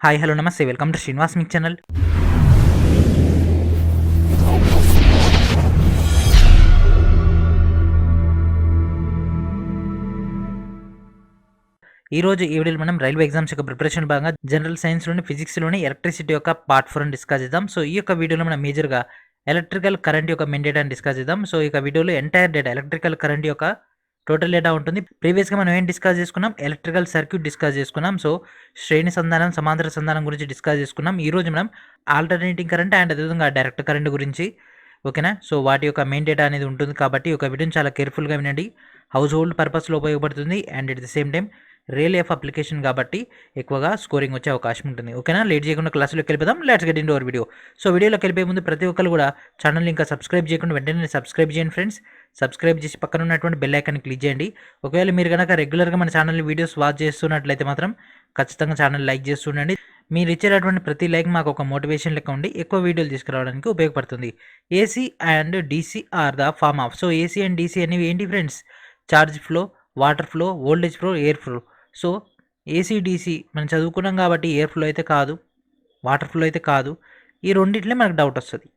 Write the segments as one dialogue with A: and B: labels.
A: Hi hello నమస్తే welcome to Srinivas మిక్ channel. ఈరోజు ఈ వీడియోలో మనం రైల్వే ఎగ్జామ్స్ యొక్క ప్రిపరేషన్ భాగంగా జనరల్ సైన్స్లోని ఫిజిక్స్లోని ఎలక్ట్రిసిటీ యొక్క పార్ట్ 4 డిస్కస్ చేద్దాం. సో ఈ యొక్క వీడియోలో మనం మేజర్గా ఎలక్ట్రికల్ కరెంట్ యొక్క మెయిన్ డేటాని డిస్కస్ చేద్దాం. సో ఈ యొక్క వీడియోలో ఎంటైర్ డేటా ఎలక్ట్రికల్ కరెంట్ యొక్క టోటల్ డేటా ఉంటుంది. ప్రీవియస్గా మనం ఏం డిస్కస్ చేసుకున్నాం, ఎలక్ట్రికల్ సర్క్యూట్ డిస్కస్ చేసుకున్నాం. సో శ్రేణి సంధానం, సమాంతర సంధానం గురించి డిస్కస్ చేసుకున్నాం. ఈరోజు మనం ఆల్టర్నేటింగ్ కరెంట్ అండ్ అదేవిధంగా డైరెక్ట్ కరెంట్ గురించి, ఓకేనా. సో వాటి యొక్క మెయిన్ డేటా అనేది ఉంటుంది కాబట్టి ఒక వీడియోని చాలా కేర్ఫుల్గా వినండి. హౌస్ హోల్డ్ పర్పస్లో ఉపయోగపడుతుంది and at the same time real life application కాబట్టి ఎక్కువగా స్కోరింగ్ వచ్చే అవకాశం ఉంటుంది, ఓకేనా. లేట్ చేయకుండా క్లాసులోకి వెళ్ళిపోదాం. Let's get into hour video. So వీడియోలోకి వెళ్ళిపోయే ముందు ప్రతి ఒక్కరు కూడా ఛానల్ ఇంకా సబ్స్క్రైబ్ చేయకుండా వెంటనే సబ్స్క్రైబ్ చేయండి ఫ్రెండ్స్. సబ్స్క్రైబ్ చేసి పక్కన ఉన్నటువంటి బెల్ ఐకాన్ క్లిక్ చేయండి. ఒకవేళ మీరు కనుక రెగ్యులర్గా మన ఛానల్ వీడియోస్ వాచ్ చేస్తున్నట్లయితే మాత్రం ఖచ్చితంగా ఛానల్ లైక్ చేస్తుండండి. మీరు ఇచ్చేటటువంటి ప్రతి లైక్ మాకు ఒక మోటివేషన్ లెక్క ఉండి ఎక్కువ వీడియోలు తీసుకురావడానికి ఉపయోగపడుతుంది. AC and DC are the form of. So AC and DC అనేవి ఏంటి friends? Charge flow, water flow, voltage flow, air flow. So AC DC మనం చదువుకున్నాం కాబట్టి ఎయిర్ ఫ్లో అయితే కాదు, వాటర్ ఫ్లో అయితే కాదు. ఈ రెండిట్లే మనకు డౌట్ వస్తుంది.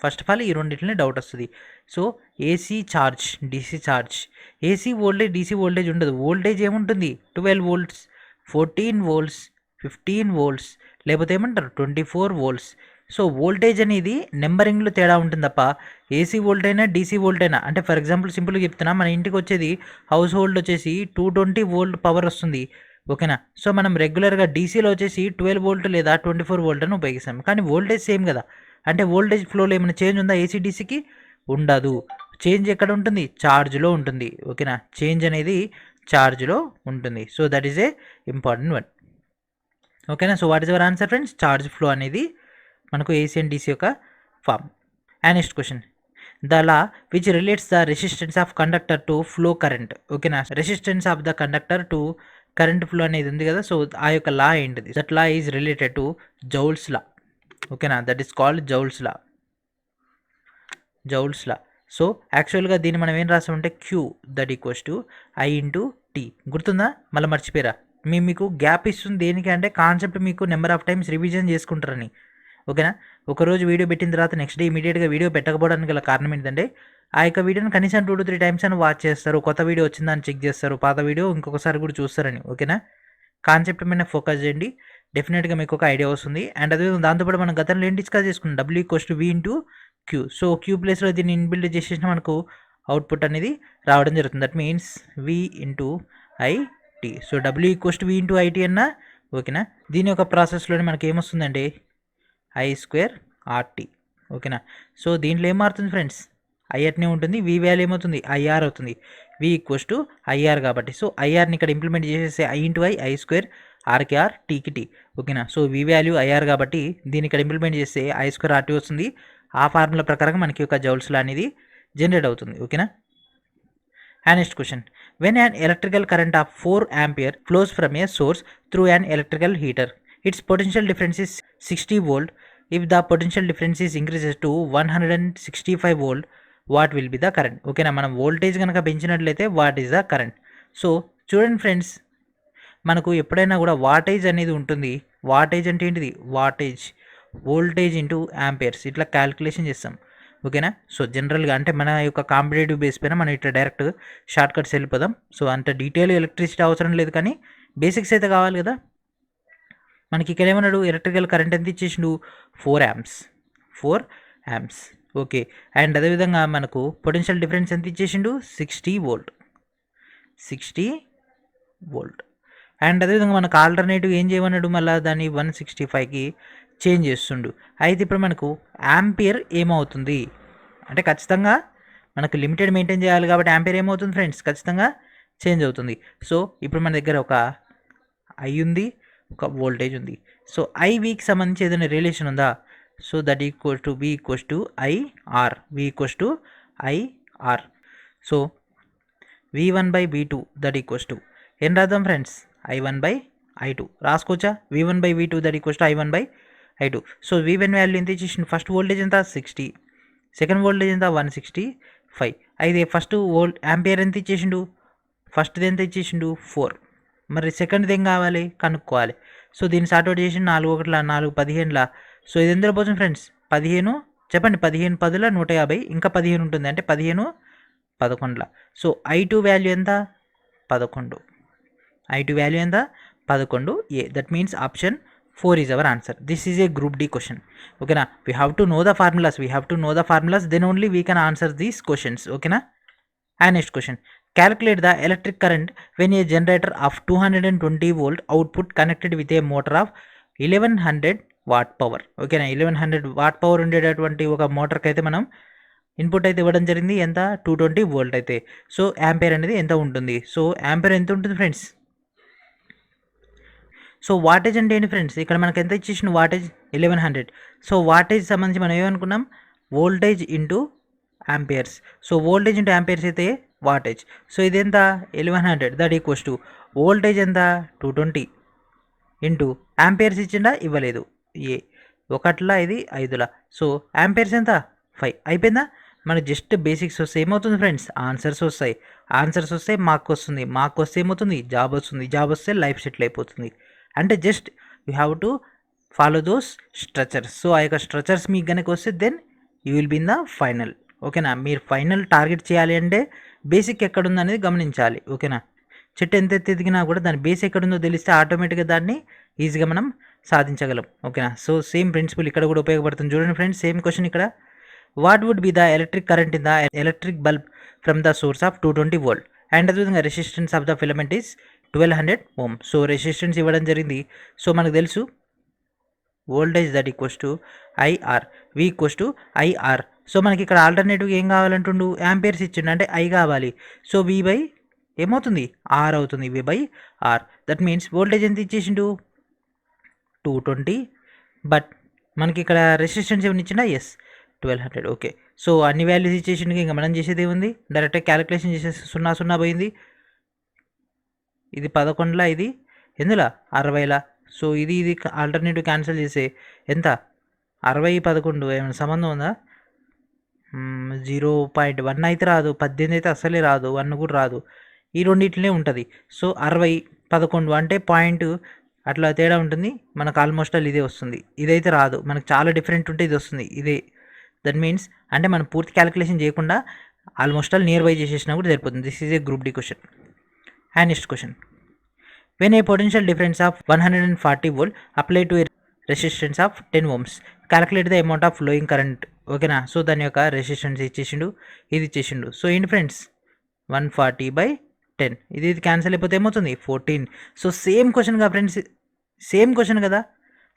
A: ఫస్ట్ ఆఫ్ ఆల్ ఈ రెండిట్లనే డౌట్ వస్తుంది. So AC charge, DC charge. AC voltage, DC voltage ఉండదు. వోల్టేజ్ ఏముంటుంది? 12 వోల్ట్స్, 14 వోల్ట్స్, 15 వోల్ట్స్, లేకపోతే ఏమంటారు 24 వోల్ట్స్. సో వోల్టేజ్ అనేది నెంబరింగ్లో తేడా ఉంటుంది తప్ప ఏసీ వోల్ట్ అయినా డీసీ వోల్ట్ అయినా, అంటే ఫర్ ఎగ్జాంపుల్ సింపుల్గా చెప్తున్నా, మన ఇంటికి వచ్చేది హౌస్ హోల్డ్ వచ్చేసి 220 వోల్ట్ పవర్ వస్తుంది, ఓకేనా. సో మనం రెగ్యులర్గా డీసీలో వచ్చేసి 12 వోల్ట్ లేదా 24 వోల్ట్ అని ఉపయోగిస్తాం. కానీ వోల్టేజ్ సేమ్ కదా. అంటే వోల్టేజ్ ఫ్లోలో ఏమైనా చేంజ్ ఉందా? ఏసీ డీసీకి ఉండదు. చేంజ్ ఎక్కడ ఉంటుంది? ఛార్జ్లో ఉంటుంది, ఓకేనా. చేంజ్ అనేది ఛార్జ్లో ఉంటుంది. So that is a important one, ఓకేనా. So what is our answer friends? Charge flow అనేది మనకు ఏసీ అండ్ డీసీ యొక్క form. And next question, the law which relates the resistance of conductor to flow current, ఓకేనా. Resistance of the conductor to current flow అనేది ఉంది కదా. So ఆ యొక్క law ఏంటిది? That law is related to Joule's law, ఓకేనా. That is called Joule's law. Joules law. So యాక్చువల్గా దీన్ని మనం ఏం రాసామంటే Q that equals to I into T. గుర్తుందా? మళ్ళీ మర్చిపోయారా? మీకు గ్యాప్ ఇస్తుంది దేనికి అంటే కాన్సెప్ట్ మీకు నెంబర్ ఆఫ్ టైమ్స్ రివిజన్ చేసుకుంటారని, ఓకేనా. ఒకరోజు వీడియో పెట్టిన తర్వాత నెక్స్ట్ డే ఇమీడియట్గా వీడియో పెట్టకపోవడానికి గల కారణం ఏంటంటే ఆ యొక్క వీడియోని కనీసం 2 to 3 టైమ్స్ అని వాచ్ చేస్తారు. కొత్త వీడియో వచ్చిందని చెక్ చేస్తారు, పాత వీడియో ఇంకొకసారి కూడా చూస్తారని, ఓకేనా. కాన్సెప్ట్ మీద ఫోకస్ చేయండి, డెఫినెట్గా మీకు ఒక ఐడియా వస్తుంది. అండ్ అదే దాంతోపాటు మనం గతంలో ఏం డిస్కస్ చేసుకున్నాం? W equals to V into Q. So Q ప్లేస్లో దీన్ని ఇన్బిల్డ్ చేసేసిన మనకు అవుట్పుట్ అనేది రావడం జరుగుతుంది. That means V into IT. So W equals to V into IT అన్న, ఓకేనా. దీని యొక్క ప్రాసెస్లోనే మనకి ఏమొస్తుందంటే ఐ స్క్వేర్ ఆర్టీ, ఓకేనా. సో దీంట్లో ఏం మారుతుంది ఫ్రెండ్స్? ఐ అట్నే ఉంటుంది, వి వాల్యూ ఏమవుతుంది? ఐఆర్ అవుతుంది. వి ఈక్వల్స్ టు ఐఆర్ కాబట్టి సో ఐఆర్ని ఇక్కడ ఇంప్లిమెంట్ చేసేస్తే ఐ ఇంటూ ఐ స్క్వేర్, ఆర్కి ఆర్, టీకి టీ, ఓకేనా. సో వి వాల్యూ ఐఆర్ కాబట్టి దీన్ని ఇక్కడ ఇంప్లిమెంట్ చేస్తే ఐ స్క్వేర్ ఆర్టీ వస్తుంది. ఆ ఫార్ములా ప్రకారం మనకి ఒక జౌల్స్ లా అనేది జనరేట్ అవుతుంది, ఓకేనా. And next question, when an electrical current of 4 ampere flows from a source through an electrical heater, its potential difference is 60 volt. If the potential difference is increases to 165 volt, what will be the current? ఓకేనా. మనం voltage కనుక పెంచినట్లయితే what is the current? So చూడండి friends, మనకు ఎప్పుడైనా కూడా wattage అనేది ఉంటుంది. వాటేజ్ అంటే ఏంటిది? వాటేజ్ వోల్టేజ్ ఇంటూ యాంపియర్స్ ఇట్లా క్యాలిక్యులేషన్ చేస్తాం, ఓకేనా. సో జనరల్గా అంటే మన యొక్క కాంపిటేటివ్ బేస్ పైన మనం ఇట్లా డైరెక్ట్ షార్ట్ కట్స్ వెళ్ళిపోదాం. సో అంత డీటెయిల్ ఎలక్ట్రిసిటీ అవసరం లేదు, కానీ బేసిక్స్ అయితే కావాలి కదా. మనకి ఇక్కడ ఏమన్నాడు? ఎలక్ట్రికల్ కరెంట్ ఎంత ఇచ్చేసిండు? 4 amps, 4 amps, ఓకే. అండ్ అదేవిధంగా మనకు పొటెన్షియల్ డిఫరెన్స్ ఎంత ఇచ్చేసిండు? 60 వోల్ట్, 60 వోల్ట్. అండ్ అదేవిధంగా మనకు ఆల్టర్నేటివ్ ఏం చేయమన్నాడు? మళ్ళీ దాన్ని 165కి చేంజ్ చేస్తుండు. అయితే ఇప్పుడు మనకు యాంపియర్ ఏమవుతుంది అంటే ఖచ్చితంగా మనకు లిమిటెడ్ మెయింటైన్ చేయాలి కాబట్టి యాంపియర్ ఏమవుతుంది ఫ్రెండ్స్? ఖచ్చితంగా చేంజ్ అవుతుంది. సో ఇప్పుడు మన దగ్గర ఒక ఐ ఉంది, ఒక వోల్టేజ్ ఉంది. సో ఐవికి సంబంధించి ఏదైనా రిలేషన్ ఉందా? So that equal to V equals to IR, V equals to IR. So v1 by v2 that equals to ఏం రాద్దాం ఫ్రెండ్స్? i1 by i2 రాసుకోవచ్చా? v1 by v2 that equals to i1 by i2. So v1 value ఎంత ఇచ్చేసిండు? First voltage ఎంత? 60. Second voltage ఎంత? 165. అయితే first ampere ఎంత ఇచ్చేసిండు? ఫస్ట్ది ఎంత ఇచ్చేసిండు? 4. మరి సెకండ్ది ఏం కావాలి? కనుక్కోవాలి. సో దీన్ని సార్ట్ అవుట్ చేసి 4 ఒకట్ల 4 15ల. సో ఇది ఎందులో పోతుంది ఫ్రెండ్స్ 15 చెప్పండి 15 10ల 150 ఇంకా 15 ఉంటుంది అంటే 15 11ల. సో I2 వాల్యూ ఎంత 11. I2 వాల్యూ ఎంత 11 A. That means option 4 is our answer. This is a group D question. ఓకేనా. We have to know the formulas then only we can answer these questions. ఓకేనా. And next question, calculate the electric current when a generator of 220 volt output connected with a motor of 1100 watt power. ఓకేనా. 1100 watt power ఉండేటటువంటి ఒక మోటార్కి అయితే మనం input అయితే ఇవ్వడం జరిగింది ఎంత 220 వోల్ట్ అయితే. సో యాంపేర్ అనేది ఎంత ఉంటుంది. సో యాంపేర్ ఎంత ఉంటుంది ఫ్రెండ్స్. సో వాటేజ్ అంటే ఏంటి ఫ్రెండ్స్, ఇక్కడ మనకి ఎంత ఇచ్చేసిన వాటేజ్ 1100. సో వాటేజ్ సంబంధించి మనం ఏమనుకున్నాం voltage into amperes. So voltage into amperes అయితే వాటేజ్. సో ఇది ఎంత 1100 దట్ ఈక్వల్స్ టు వోల్టేజ్ ఎంత 220 ఇంటూ యాంపియర్స్ ఇచ్చిండా ఇవ్వలేదు ఏ ఒకట్లా ఇది 5ల. సో యాంపియర్స్ ఎంత 5 అయిపోయిందా. మనకు జస్ట్ బేసిక్స్ వస్తే ఏమవుతుంది ఫ్రెండ్స్ ఆన్సర్స్ వస్తాయి. ఆన్సర్స్ వస్తే మార్క్ వస్తుంది. మార్క్ వస్తే ఏమవుతుంది జాబ్ వస్తుంది. జాబ్ వస్తే లైఫ్ సెటిల్ అయిపోతుంది. అంటే just you have to follow those structures. So ఆ యొక్క స్ట్రక్చర్స్ మీకు కనుక వస్తే then you will be in the final. ఓకేనా. మీరు ఫైనల్ టార్గెట్ చేయాలి అంటే బేసిక్ ఎక్కడుందో అనేది గమనించాలి. ఓకేనా. చెట్టు ఎంత ఎదిగినా కూడా దాని బేస్ ఎక్కడుందో తెలిస్తే ఆటోమేటిక్గా దాన్ని ఈజీగా మనం సాధించగలం. ఓకేనా. సో సేమ్ ప్రిన్సిపల్ ఇక్కడ కూడా ఉపయోగపడుతుంది. చూడండి ఫ్రెండ్స్ సేమ్ క్వశ్చన్ ఇక్కడ. What would be the electric current in the electric bulb from the source of 220 volt and అదేవిధంగా resistance of the filament is 1200 ohm. So resistance ఇవ్వడం జరిగింది. సో మనకు తెలుసు voltage that equals to IR, V equals to IR. So మనకి ఇక్కడ alternative ఏం కావాలంటుండు amperes ఇచ్చిండు అంటే ఐ కావాలి. సో వి బై ఏమవుతుంది ఆర్ అవుతుంది. V by R. That means voltage ఎంత ఇచ్చేసిండు 220 బట్ మనకి ఇక్కడ రెసిస్టెన్స్ ఏమైనా ఇచ్చిండా ఎస్ 1200. ఓకే. సో అన్ని వాల్యూస్ ఇచ్చేసిండు. ఇంకా మనం చేసేది ఏముంది డైరెక్ట్గా క్యాలిక్యులేషన్ చేసేసి 0 పోయింది. ఇది 11ల ఇది ఎందులో 60ల. సో ఇది ఆల్టర్నేటివ్ క్యాన్సిల్ చేసే ఎంత 60 11 ఏమైనా సంబంధం ఉందా 0.1 అయితే రాదు. 18 అయితే అసలే రాదు. 1 కూడా రాదు. ఈ రెండిట్లనే ఉంటుంది. సో 60 11 అంటే పాయింట్ అట్లా తేడా ఉంటుంది. మనకు ఆల్మోస్ట్ ఆల్ ఇదే వస్తుంది. ఇదైతే రాదు. మనకు చాలా డిఫరెంట్ ఉంటే ఇది వస్తుంది. ఇదే దట్ మీన్స్ అంటే మనం పూర్తి క్యాలిక్యులేషన్ చేయకుండా ఆల్మోస్ట్ ఆల్ నియర్ బై చేసేసినా కూడా సరిపోతుంది. This is a group D question. And next question, when a potential difference of 140 volt apply to a resistance of 10 ohms calculate the amount of flowing current. ఓకేనా. So దాని యొక్క resistance ఇచ్చేసిండు, ఇది ఇచ్చేసిండు. So ఏంటి friends 140/10 ఇది cancel అయిపోతే ఏమవుతుంది 14. So same question కదా friends, same question కదా,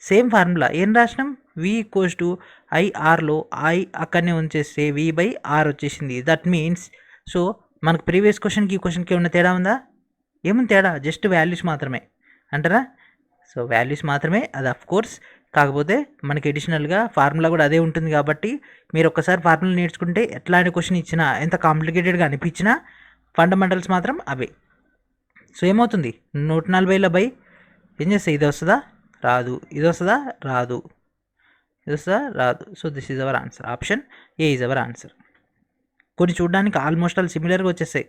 A: సేమ్ ఫార్ములా. ఏం రాసినాం వి ఈక్వల్స్ టు ఐఆర్లో ఐ అక్కడనే ఉంచేస్తే వి బై ఆర్ వచ్చేసింది. దట్ మీన్స్ సో మనకు ప్రీవియస్ క్వశ్చన్కి ఈ క్వశ్చన్కి ఏమన్నా తేడా ఉందా ఏముంది తేడా జస్ట్ వాల్యూస్ మాత్రమే అంటారా. సో వాల్యూస్ మాత్రమే అది అఫ్ కోర్స్. కాకపోతే మనకి అడిషనల్గా ఫార్ములా కూడా అదే ఉంటుంది కాబట్టి మీరు ఒక్కసారి ఫార్ములా నేర్చుకుంటే ఎట్లాంటి క్వశ్చన్ ఇచ్చినా ఎంత కాంప్లికేటెడ్గా అనిపించినా ఫండమెంటల్స్ మాత్రం అవే. సో ఏమవుతుంది 140ల బై ఏం చేస్తే ఇది వస్తుందా రాదు, ఇది వస్తుందా రాదు, ఇది వస్తుందా రాదు. So this is our answer. Option A is our answer. కొన్ని చూడడానికి ఆల్మోస్ట్ ఆల్ సిమిలర్గా వచ్చేస్తాయి.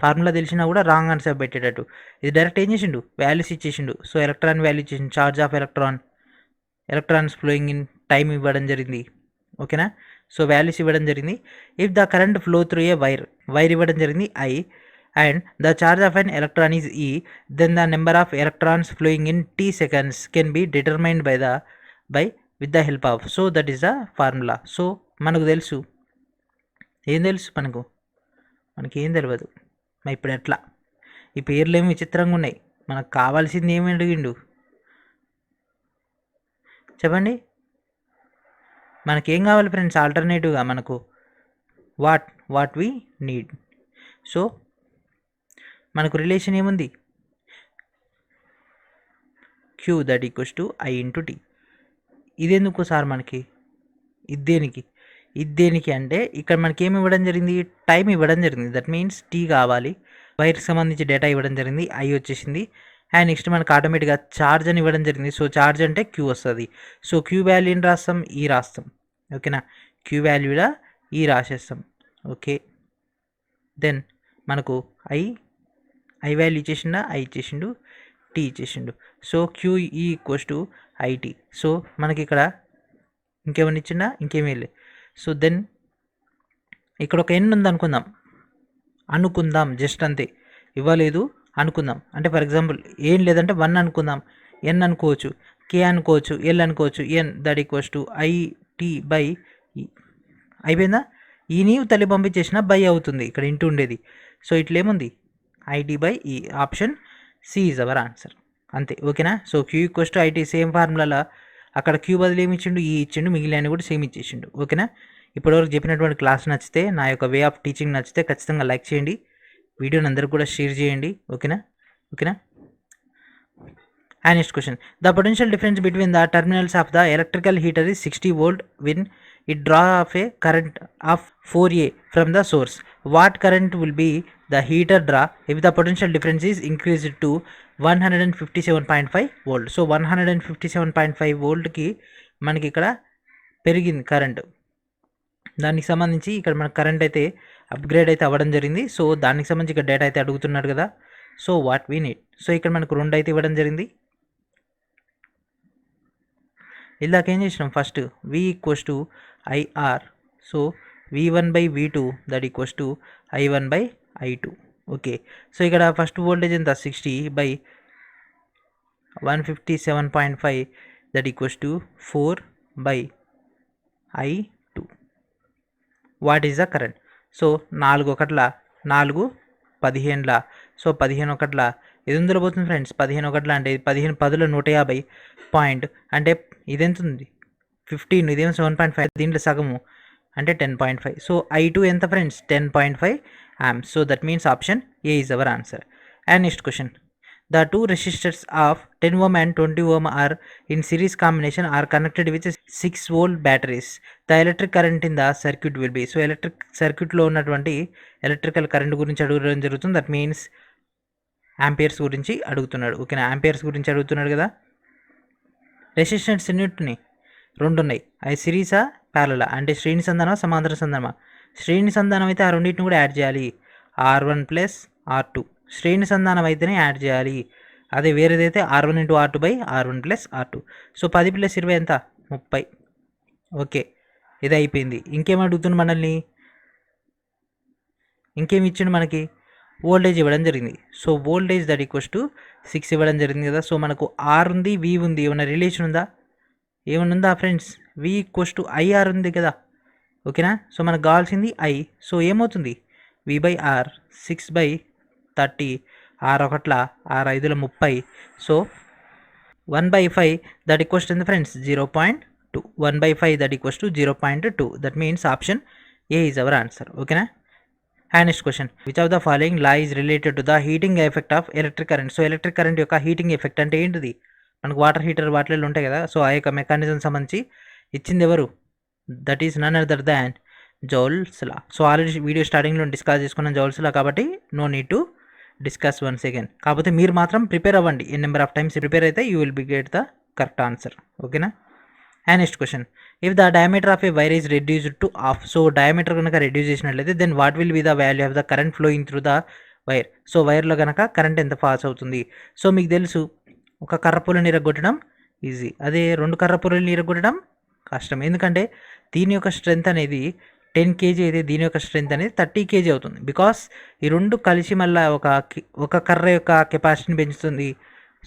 A: ఫార్ములా తెలిసినా కూడా రాంగ్ ఆన్సర్ పెట్టేటట్టు. ఇది డైరెక్ట్ ఏం చేసిండు వాల్యూస్ ఇచ్చేసిండు. సో ఎలక్ట్రాన్ వాల్యూ ఇచ్చేసిండు. Charge of electrons flowing in time ఇవ్వడం జరిగింది. ఓకేనా. సో వాల్యూస్ ఇవ్వడం జరిగింది. If the current flow through a wire ఇవ్వడం జరిగింది I and the charge of an electron is E then the number of electrons flowing in t seconds can be determined by with the help of. So that is the formula. So మనకు తెలుసు ఏం తెలుసు మనకేం తెలియదు. మరి ఇప్పుడు ఎట్లా ఈ పేర్లు ఏమి విచిత్రంగా ఉన్నాయి. మనకు కావాల్సింది ఏమి అడిగిండు చెప్పండి. మనకేం కావాలి ఫ్రెండ్స్ ఆల్టర్నేటివ్గా మనకు వాట్ వి నీడ్. సో మనకు రిలేషన్ ఏముంది Q that equals to I into T. ఇదెందుకు సార్ మనకి ఇది దేనికి అంటే ఇక్కడ మనకి ఏమి ఇవ్వడం జరిగింది టైం ఇవ్వడం జరిగింది. దట్ మీన్స్ టీ కావాలి. వైర్కి సంబంధించి డేటా ఇవ్వడం జరిగింది ఐ వచ్చేసింది. అండ్ నెక్స్ట్ మనకు ఆటోమేటిక్గా ఛార్జ్ అని ఇవ్వడం జరిగింది. సో ఛార్జ్ అంటే క్యూ వస్తుంది. సో క్యూ వాల్యూని రాస్తాం ఈ రాస్తాం. ఓకేనా. క్యూ వాల్యూలా ఈ రాసేస్తాం. ఓకే. దెన్ మనకు ఐ వాల్యూ ఇచ్చేసిండా ఐ ఇచ్చేసిండు. టీ ఇచ్చేసిండు. So Q E equals to IT. So మనకి ఇక్కడ ఇంకేమైనా ఇచ్చిండా, ఇంకేమీ లేదు. సో దెన్ ఇక్కడ ఒక ఎన్ ఉంది అనుకుందాం జస్ట్ అంతే, ఇవ్వలేదు అనుకుందాం. అంటే ఫర్ ఎగ్జాంపుల్ ఏం లేదంటే 1 అనుకుందాం, ఎన్ అనుకోవచ్చు, కే అనుకోవచ్చు, ఎల్ అనుకోవచ్చు, N that equals to IT by E. అయిపోయిందా? ఈ నీవు తల్లి పంపించేసిన బై అవుతుంది, ఇక్కడ ఇంటూ ఉండేది. సో ఇట్లేముంది IT by E. Option C is our answer. అంతే, ఓకేనా? So Q equals to IT same ఫార్ములాలో అక్కడ క్యూ బదులు ఏమి ఇచ్చిండు, ఈ ఇచ్చిండు, మిగిలిన కూడా సేమ్ ఇచ్చేసిండు. ఓకేనా? ఇప్పటివరకు చెప్పినటువంటి క్లాస్ నచ్చితే, నా యొక్క వే ఆఫ్ టీచింగ్ నచ్చితే ఖచ్చితంగా లైక్ చేయండి, వీడియోని అందరికి కూడా షేర్ చేయండి. ఓకేనా? And next question, the potential difference between the terminals of the electrical heater is 60 volt when it draw of a current of 4A from the source. What current will be the heater draw if the potential difference is increased to 157.5 volt? So 157.5 volt కి మనకి ఇక్కడ పెరిగింది current. దానికి సంబంధించి ఇక్కడ మన current అయితే upgrade అయితే అవ్వడం జరిగింది. సో దానికి సంబంధించి ఇక్కడ డేటా అయితే అడుగుతున్నాడు కదా. So what we need, so ఇక్కడ మనకు 2 అయితే ఇవ్వడం జరిగింది. ఇందాక ఏం చేసినాం, first V equals to IR. So V1 by V2 that equals to I1 by I2. Okay, so ఇక్కడ ఫస్ట్ వోల్టేజ్ ఎంత, 60 by 157.5 that equals to 4 by I2. What is the current? So 4 ఒకట్ల 4 15ల, సో 15 ఒకట్ల ఇది ఎందులో పోతుంది friends, 15 ఒకట్ల అంటే 15 10ల 150 point, అంటే ఇది ఎంత ఉంది 15, ఇదేమో 7.5, దీంట్లో సగము అంటే 10.5. సో I2 ఎంత friends, 10.5 amps. So that means option A is our answer. And next question, the two resistors of 10 ohm and 20 ohm are in series combination are connected with 6 volt batteries. The electric current in the circuit will be. So electric సర్క్యూట్లో ఉన్నటువంటి electrical current గురించి అడగడం జరుగుతుంది. That means amperes గురించి అడుగుతున్నాడు. ఓకేనా? Amperes గురించి అడుగుతున్నాడు కదా. రెసిస్టెన్స్ ఎన్నిటిని 2 ఉన్నాయి, అవి సిరీసా ప్యారలా, అంటే శ్రేణి సంధానమా సమాంతర సంధానమా? శ్రేణి సంధానం అయితే ఆ రెండింటిని కూడా యాడ్ చేయాలి, R1 ప్లస్ R2. శ్రేణి సంధానం అయితేనే యాడ్ చేయాలి, అదే వేరేదైతే R1 into R2 by R1 plus R2. So 10 plus 20 ఎంత, 30. ఓకే, ఇది అయిపోయింది. ఇంకేం అడుగుతుంది మనల్ని, ఇంకేమి ఇచ్చిండు మనకి, వోల్టేజ్ ఇవ్వడం జరిగింది. So voltage that equals to 6 ఇవ్వడం జరిగింది కదా. సో మనకు R ఉంది, V ఉంది, ఏమైనా రిలేషన్ ఉందా, ఏమైనా ఉందా friends? V equals to IR ఉంది కదా. ఓకేనా? సో మనకు కావాల్సింది I. సో ఏమవుతుంది, V బై R, 6 బై 30, 6 ఒకట్ల 6 5ల 30. సో 1/5 దట్ ఈక్వల్స్ టు ఎంత friends, 0.2. 1/5 that equals to 0.2. That means option A is our answer. ఓకేనా? And next question, which of the following law is related to the heating effect of electric current? So electric current యొక్క heating effect అంటే ఏంటిది, మనకు water heater వాటిలో ఉంటాయి కదా. So ఆ యొక్క మెకానిజం సంబంధించి ఇచ్చింది ఎవరు, that is none other than Joule's law. So already video స్టార్టింగ్లో డిస్కస్ చేసుకున్నాం జౌల్స్ లా, కాబట్టి no need to discuss once again. కాకపోతే మీరు మాత్రం ప్రిపేర్ అవ్వండి, N number of times prepare అయితే you will be get the correct answer. ఓకేనా? And next question, if the diameter of a wire is reduced to half. So diameter కనుక reduce చేసినట్లయితే then what will be the value of the current flowing through the wire? So వైర్లో కనుక current ఎంత pass అవుతుంది? So మీకు తెలుసు, ఒక కర్రపుల్లని ఇరగొట్టడం easy, అదే 2 కర్రపుల్లని ఇరగొట్టడం కష్టం. ఎందుకంటే దీని యొక్క స్ట్రెంత్ అనేది 10 kg అయితే దీని యొక్క స్ట్రెంత్ అనేది 30 kg అవుతుంది. బికాస్ ఈ 2 కలిసి మళ్ళీ ఒక కర్ర యొక్క కెపాసిటీని పెంచుతుంది.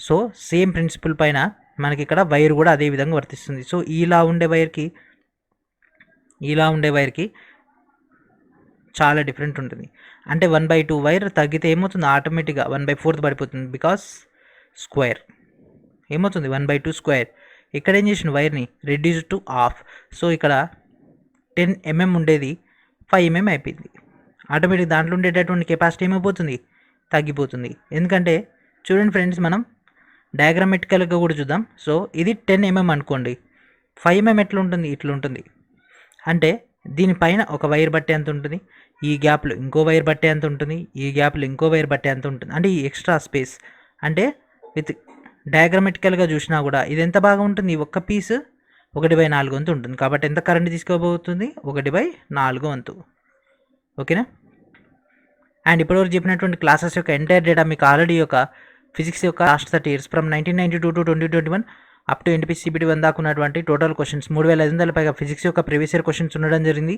A: సో సేమ్ ప్రిన్సిపల్ పైన మనకి ఇక్కడ వైర్ కూడా అదే విధంగా వర్తిస్తుంది. సో ఇలా ఉండే వైర్కి చాలా డిఫరెంట్ ఉంటుంది. అంటే 1/2 వైర్ తగ్గితే ఏమవుతుంది, ఆటోమేటిక్గా 1/4 పడిపోతుంది. బికాస్ స్క్వేర్ ఏమవుతుంది, 1/2 స్క్వేర్. ఇక్కడ ఏం చేసిన వైర్ని రెడ్యూస్ టు హాఫ్. సో ఇక్కడ 10 mm ఉండేది 5 mm అయిపోయింది. ఆటోమేటిక్ దాంట్లో ఉండేటటువంటి కెపాసిటీ ఏమైపోతుంది, తగ్గిపోతుంది. ఎందుకంటే చూడండి ఫ్రెండ్స్, మనం డయాగ్రామెటికల్గా కూడా చూద్దాం. సో ఇది 10 mm అనుకోండి, 5 mm ఎట్లా ఉంటుంది, ఇట్లా ఉంటుంది. అంటే దీనిపైన ఒక వైర్ బట్టే ఎంత ఉంటుంది, ఈ గ్యాప్లో ఇంకో వైర్ బట్టే ఎంత ఉంటుంది, ఈ గ్యాప్లో ఇంకో వైర్ బట్టే ఎంత ఉంటుంది. అంటే ఈ ఎక్స్ట్రా స్పేస్, అంటే విత్ డయాగ్రామెటికల్గా చూసినా కూడా ఇది ఎంత బాగా ఉంటుంది, ఒక్క పీస్ 1/4 వంతు ఉంటుంది. కాబట్టి ఎంత కరెంట్ తీసుకోబోతుంది, 1/4 వంతు. ఓకేనా? అండ్ ఇప్పటివరకు చెప్పినటువంటి క్లాసెస్ యొక్క ఎంటైర్ డేటా మీకు ఆల్రెడీ ఒక ఫిజిక్స్ యొక్క last 30 years from 1992 to 2021 up to NTPC CBT 1 దాకా ఉన్నటువంటి టోటల్ క్వశ్చన్స్ 3500 పైగా ఫిజిక్స్ యొక్క ప్రీవియస్ ఇయర్ క్వశ్చన్స్ ఉండడం జరిగింది.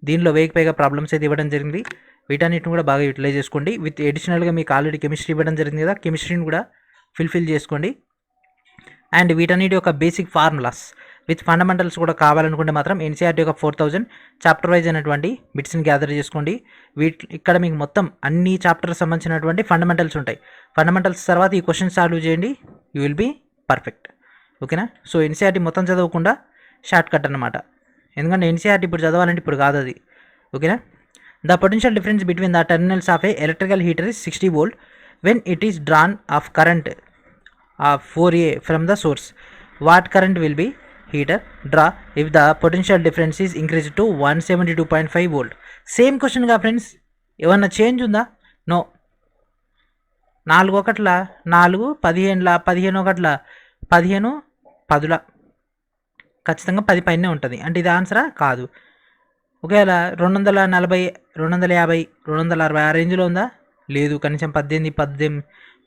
A: దీనిలో 1000 పైగా ప్రాబ్లమ్స్ అయితే ఇవ్వడం జరిగింది. వీటన్నిటిని కూడా బాగా యూటిలైజ్ చేసుకోండి. విత్ అడిషనల్గా మీకు ఆల్రెడీ కెమిస్ట్రీ ఇవ్వడం జరిగింది కదా, కెమిస్ట్రీని కూడా ఫిల్ చేసుకోండి. అండ్ వీటన్నిటి యొక్క బేసిక్ ఫార్ములాస్ విత్ ఫండమెంటల్స్ కూడా కావాలనుకుంటే మాత్రం ఎన్సీఆర్టీ యొక్క 4000 చాప్టర్ వైజ్ అనేటువంటి బిట్స్ని గ్యాదర్ చేసుకోండి. ఇక్కడ మీకు మొత్తం అన్ని చాప్టర్కి సంబంధించినటువంటి ఫండమెంటల్స్ ఉంటాయి. ఫండమెంటల్స్ తర్వాత ఈ క్వశ్చన్స్ సాల్వ్ చేయండి, యూ విల్ బీ పర్ఫెక్ట్. ఓకేనా? సో ఎన్సీఆర్టీ మొత్తం చదవకుండా షార్ట్ కట్ అనమాట. ఎందుకంటే ఎన్సీఆర్టీ ఇప్పుడు చదవాలంటే ఇప్పుడు కాదు అది. ఓకేనా? The potential difference between the terminals of A electrical heater is 60 volt when it is drawn of current of 4A from the source. What current will be heater draw if the potential difference is increased to 172.5 volt? Same question గా friends, ఏమన్నా change ఉందా? No. 4 ఒకట్ల 4 15ల 15 ఒకట్ల 15 10ల ఖచ్చితంగా 10 పైనే ఉంటుంది. అంటే ఇది ఆన్సరా? కాదు. ఒకవేళ 240 250 260 ఆ రేంజ్లో ఉందా? లేదు. కనీసం 18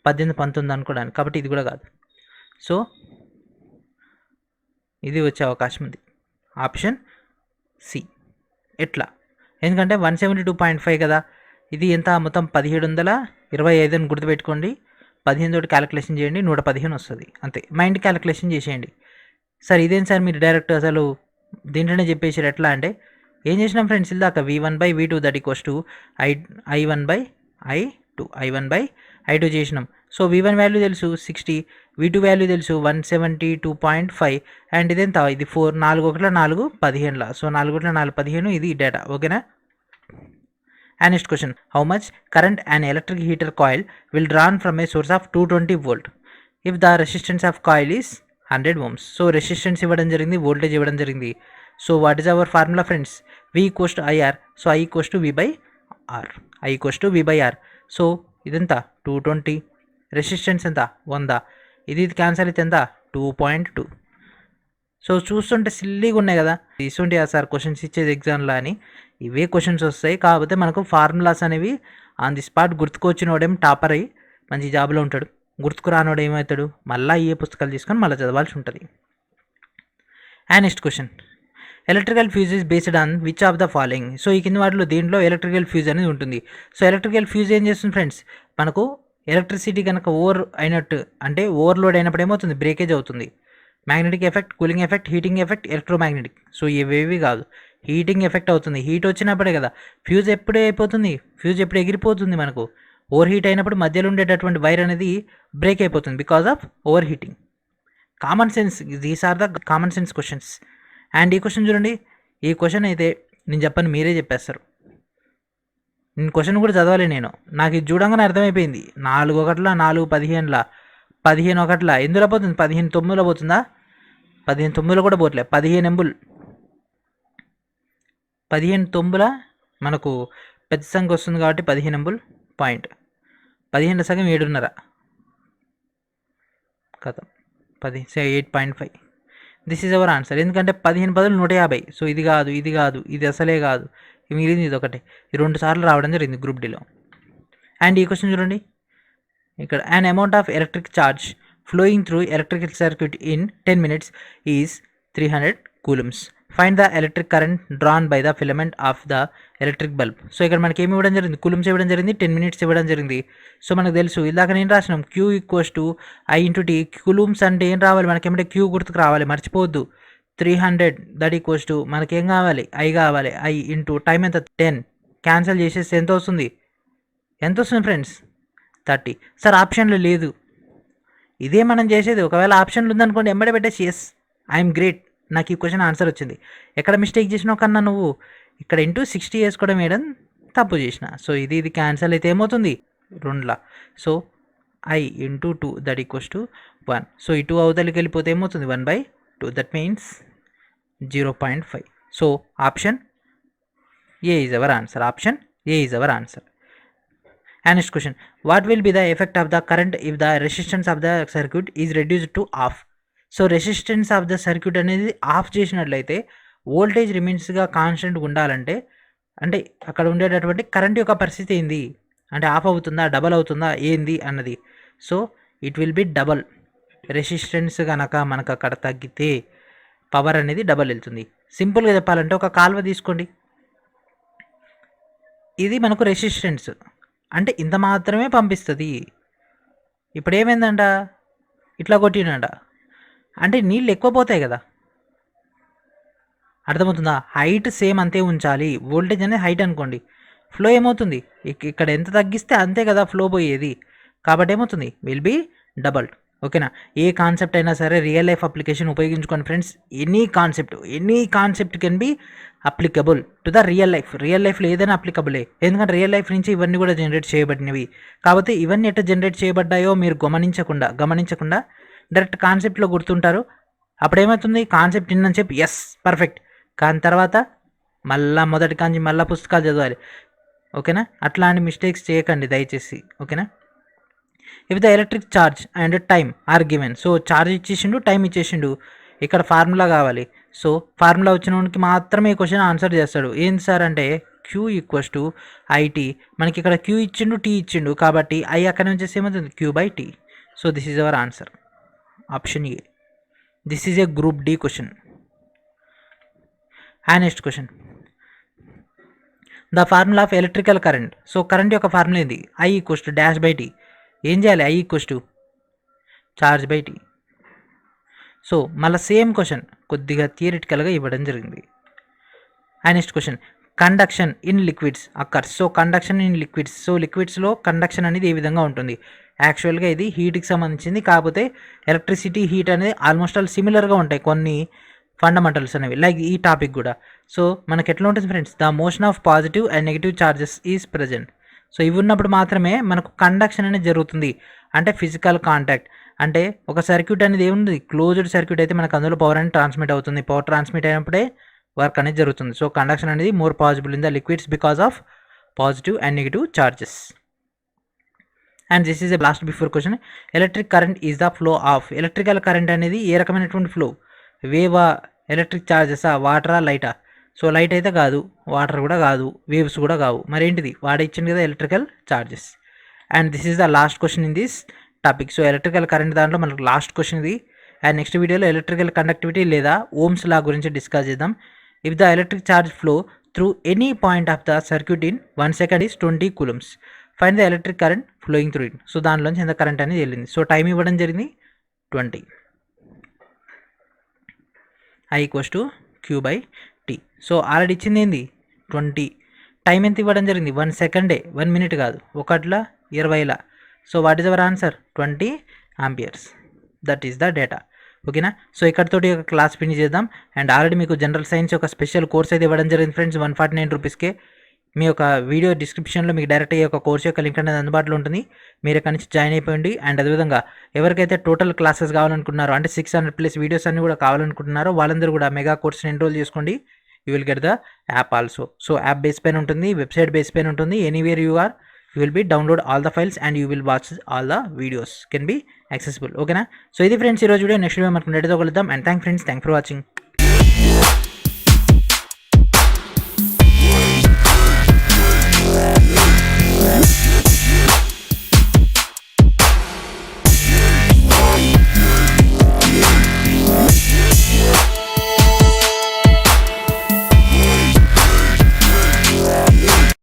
A: 19 అనుకోవడానికి. కాబట్టి ఇది కూడా కాదు. సో ఇది వచ్చే అవకాశం ఉంది. Option C. ఎట్లా? ఎందుకంటే 172.5 కదా, ఇది ఎంత మొత్తం 1725 అని గుర్తుపెట్టుకోండి. 15 తోటి క్యాలిక్యులేషన్ చేయండి, 115 వస్తుంది. అంతే. మైండ్ క్యాలిక్యులేషన్ చేసేయండి. సార్ ఇదేం సార్ మీరు డైరెక్ట్ అసలు దీంట్లోనే చెప్పేసారు ఎట్లా అంటే, ఏం చేసినాం ఫ్రెండ్స్ ఇందాక V1/V2 that equals to I1/I2 చేసినాం. సో V1 వాల్యూ తెలుసు 60, V2 వాల్యూ తెలుసు 172.5 అండ్ ఇదెంత? ఇది 4 ఒకట్ల 4 15ల. సో 4 ఒకట్ల 4 15 ఇది డేటా. ఓకేనా? And next question, how much current and electric heater coil will drawn from A source of 220 volt if the resistance of coil is 100 ohms. So resistance ఇవ్వడం జరిగింది, voltage ఇవ్వడం జరిగింది. So what is hour formula friends? V equals to IR. So I equals to V/R. So ఇదెంత? 220. Resistance ఎంత? 100. ఇది cancel అయితే ఎంత? 2.2. So చూస్తుంటే సిల్లీగా ఉన్నాయి కదా, తీసుంటే సార్ క్వశ్చన్స్ ఇచ్చేది ఎగ్జామ్లో అని. ఇవే క్వశ్చన్స్ వస్తాయి. కాకపోతే మనకు ఫార్ములాస్ అనేవి ఆన్ ది స్పాట్ గుర్తుకొచ్చినోడేం టాపర్ అయ్యి మంచి జాబ్లో ఉంటాడు, గుర్తుకు రానోడు ఏమవుతాడు? మళ్ళీ ఏ పుస్తకాలు తీసుకొని మళ్ళీ చదవాల్సి ఉంటుంది. And next question, electrical fuse is based on which of the following? So ఈ కింద వాటిలో దీంట్లో ఎలక్ట్రికల్ ఫ్యూజ్ అనేది ఉంటుంది. సో ఎలక్ట్రికల్ ఫ్యూజ్ ఏం చేస్తుంది ఫ్రెండ్స్? మనకు ఎలక్ట్రిసిటీ కనుక ఓవర్ అయినట్టు అంటే ఓవర్లోడ్ అయినప్పుడు ఏమవుతుంది? బ్రేకేజ్ అవుతుంది. Magnetic effect, cooling effect, heating effect, electromagnetic. So ఇవేవి కాదు, హీటింగ్ ఎఫెక్ట్ అవుతుంది. హీట్ వచ్చినప్పుడే కదా ఫ్యూజ్ ఎప్పుడే అయిపోతుంది, ఫ్యూజ్ ఎప్పుడు ఎగిరిపోతుంది. మనకు ఓవర్ హీట్ అయినప్పుడు మధ్యలో ఉండేటటువంటి వైర్ అనేది బ్రేక్ అయిపోతుంది because of over heating. Common sense, these are the common sense questions. And ఈ క్వశ్చన్ చూడండి, ఈ క్వశ్చన్ అయితే నేను చెప్పని మీరే చెప్పేస్తారు. నేను క్వశ్చన్ కూడా చదవాలి నేను, నాకు ఇది చూడంగానే అర్థమైపోయింది. 4 ఒకట్ల 4 15ల 15 ఒకట్ల ఎందులో పోతుంది? 15 9లో పోతుందా? 15 9లో కూడా పోట్లే, 15 ఎంబుల్ 15 9ల మనకు పెద్ద సంఖ్య వస్తుంది కాబట్టి 15 ఎంబుల్ పాయింట్. 15 సగం 7.5 కదా, 8.5. This is our answer. ఎందుకంటే 15 బదులు 150. సో ఇది కాదు, ఇది కాదు, ఇది అసలే కాదు, మిగిలింది ఇది ఒకటే. ఈ 2 సార్లు రావడం జరిగింది గ్రూప్ డిలో. అండ్ ఈ క్వశ్చన్ చూడండి ఇక్కడ, an amount of electric charge flowing through electrical circuit in 10 minutes is 300 coulombs. Find the electric current drawn by the filament of the electric bulb. So ఇక్కడ మనకి ఏమి ఇవ్వడం జరిగింది? కూలమ్స్ ఇవ్వడం జరిగింది, 10 minutes ఇవ్వడం జరిగింది. సో మనకు తెలుసు ఇలాగ నేను రాసినాం Q equals to I/T. Coulombs అంటే ఏం రావాలి మనకి? ఏమంటే Q గుర్తుకు రావాలి, మర్చిపోవద్దు. 300 దట్ ఈక్వల్స్ టు మనకి ఏం కావాలి? I కావాలి. I ఇంటూ టైం ఎంత? 10. క్యాన్సిల్ చేసేస్తే ఎంత వస్తుంది? ఎంత వస్తుంది ఫ్రెండ్స్? 30. సార్ ఆప్షన్లు లేదు, ఇదే మనం చేసేది. ఒకవేళ ఆప్షన్లు ఉందనుకోండి ఎంబడే పెట్టేసి ఎస్ ఐఎమ్ గ్రేట్, నాకు ఈ క్వశ్చన్ ఆన్సర్ వచ్చింది. ఎక్కడ మిస్టేక్ చేసినావు కన్నా నువ్వు? ఇక్కడ ఇంటూ 60 వేసుకోవడం వేయడం తప్పు చేసిన. సో ఇది క్యాన్సల్ అయితే ఏమవుతుంది? 2లా. So I into 2 that equals to 1. So ఈ 2 అవతలికి వెళ్ళిపోతే ఏమవుతుంది? 1/2. That means 0.5. So option A is our answer. Option A is our answer. And next question, what will be the effect of the current if the resistance of the circuit is reduced to half? So resistance of the circuit అనేది of చేసినట్లయితే voltage రిమైన్స్గా కాన్స్టెంట్గా ఉండాలంటే అంటే అక్కడ ఉండేటటువంటి current యొక్క పరిస్థితి ఏంది? అంటే ఆఫ్ అవుతుందా, డబల్ అవుతుందా, ఏంది అన్నది. So it will be double. Resistance కనుక మనకు అక్కడ తగ్గితే పవర్ అనేది డబల్ వెళ్తుంది. సింపుల్గా చెప్పాలంటే ఒక కాలువ తీసుకోండి, ఇది మనకు రెసిస్టెన్స్ అంటే ఇంత మాత్రమే పంపిస్తుంది. ఇప్పుడు ఏమైందంట, ఇట్లా కొట్టినంట అంటే నీళ్ళు ఎక్కువ పోతాయి కదా, అర్థమవుతుందా? హైట్ సేమ్ అంతే ఉంచాలి. వోల్టేజ్ అనేది హైట్ అనుకోండి, ఫ్లో ఏమవుతుంది ఇక్కడ ఎంత తగ్గిస్తే అంతే కదా ఫ్లో పోయేది. కాబట్టి ఏమవుతుంది, విల్ బీ డబల్. ఓకేనా? ఏ కాన్సెప్ట్ అయినా సరే రియల్ లైఫ్ అప్లికేషన్ ఉపయోగించుకోండి friends. Any concept can be applicable to the real life. Real లైఫ్లో ఏదైనా అప్లికబులే, ఎందుకంటే రియల్ లైఫ్ నుంచి ఇవన్నీ కూడా జనరేట్ చేయబడినవి. కాబట్టి ఇవన్నీ ఎట్లా జనరేట్ చేయబడ్డాయో మీరు గమనించకుండా డైరెక్ట్ కాన్సెప్ట్లో గుర్తుంటారు. అప్పుడు ఏమవుతుంది, కాన్సెప్ట్ ఇన్నని చెప్పి ఎస్ పర్ఫెక్ట్, కానీ తర్వాత మళ్ళీ మొదటి కాంచి మళ్ళీ పుస్తకాలు చదవాలి. ఓకేనా? అట్లాంటి మిస్టేక్స్ చేయకండి దయచేసి. ఓకేనా? If the electric charge and time are given, so charge ఇచ్చేసిండు, టైం ఇచ్చేసిండు, ఇక్కడ ఫార్ములా కావాలి. సో ఫార్ములా వచ్చిన వానికి మాత్రమే ఈ క్వశ్చన్ ఆన్సర్ చేస్తాడు. ఏంటి సార్ అంటే క్యూ ఈక్వల్స్ టు ఐటీ. మనకి ఇక్కడ క్యూ ఇచ్చిండు, టీ ఇచ్చిండు, కాబట్టి ఐ అక్కడ నుంచి ఏమవుతుంది, Q by T. So this is our answer, option A. This is a group D question. And next question, the formula of electrical current. So current యొక్క formula ఏంది, I equals to dash by T. ఏం చేయాలి, I equals to charge by T. So మళ్ళీ same question కొద్దిగా థియరిటికల్గా ఇవ్వడం జరిగింది. And next question, conduction in liquids occurs. So conduction in liquids, so లిక్విడ్స్లో కండక్షన్ అనేది ఏ విధంగా ఉంటుంది. యాక్చువల్గా ఇది హీట్కి సంబంధించింది, కాకపోతే ఎలక్ట్రిసిటీ హీట్ అనేది ఆల్మోస్ట్ ఆల్ సిమిలర్గా ఉంటాయి కొన్ని ఫండమెంటల్స్ అనేవి, లైక్ ఈ టాపిక్ కూడా. సో మనకి ఎట్లా ఉంటుంది friends, the motion of positive and negative charges is present. So ఇవి ఉన్నప్పుడు మాత్రమే మనకు కండక్షన్ అనేది జరుగుతుంది, అంటే ఫిజికల్ కాంటాక్ట్. అంటే ఒక సర్క్యూట్ అనేది ఏముంది, క్లోజ్డ్ సర్క్యూట్ అయితే మనకు అందులో పవర్ అనేది ట్రాన్స్మిట్ అవుతుంది. పవర్ ట్రాన్స్మిట్ అయినప్పుడే వర్క్ అనేది జరుగుతుంది. సో కండక్షన్ అనేది more possible in the liquids because of positive and negative charges. And this is a last before question, electric current is the flow of. Electrical current అనేది ఏ రకమైనటువంటి flow, వేవా, electric చార్జెసా, వాటరా, లైటా. So light అయితే కాదు, water కూడా కాదు, waves కూడా కావు, మరి ఏంటిది, వాడే ఇచ్చింది కదా electrical charges. And this is the last question in this topic. So electrical current దాంట్లో మనకు లాస్ట్ క్వశ్చన్ ఇది. అండ్ నెక్స్ట్ వీడియోలో ఎలక్ట్రికల్ కండక్టివిటీ లేదా ఓమ్స్ లా గురించి డిస్కస్ చేద్దాం. If the electric charge flow through any point of the circuit in 1 second is 20 coulombs. Find the electric current flowing through it. So దానిలోంచి ఎంత current అనేది వెళ్ళింది. So time ఇవ్వడం జరిగింది 20, I equals to Q by T. So already ఇచ్చింది ఏంది 20, time ఎంత ఇవ్వడం జరిగింది 1 సెకండే, 1 మినిట్ కాదు, 1/20. So what is our answer, 20 amperes. That is the data. ఓకేనా? సో ఇక్కడతోటి ఒక క్లాస్ ఫినిష్ చేద్దాం. అండ్ ఆల్రెడీ మీకు జనరల్ సైన్స్ ఒక స్పెషల్ కోర్స్ అయితే ఇవ్వడం జరిగింది ఫ్రెండ్స్, 149 రూపీస్కే. మీ యొక్క వీడియో డిస్క్రిప్షన్లో మీకు డైరెక్ట్గా ఒక కోర్స్ యొక్క లింక్ అనేది అందుబాటులో ఉంటుంది. మీరు ఇక్కడ నుంచి జాయిన్ అయిపోయింది. అండ్ అదేవిధంగా ఎవరికైతే టోటల్ క్లాసెస్ కావాలనుకున్నారో, అంటే 600+ వీడియోస్ అన్ని కూడా కావాలనుకుంటున్నారో వాళ్ళందరూ కూడా మెగా కోర్స్ని ఎన్రోల్ చేసుకోండి. You will get the app also. So app base పైన ఉంటుంది, వెబ్సైట్ బేస్ పైన ఉంటుంది. Anywhere you are, you will be download all the files and you will watch all the videos can be accessible. ఓకేనా? So ఇది friends ఈరోజు video. Next video మనకు నెట్తో కలుద్దాం. And thank for watching.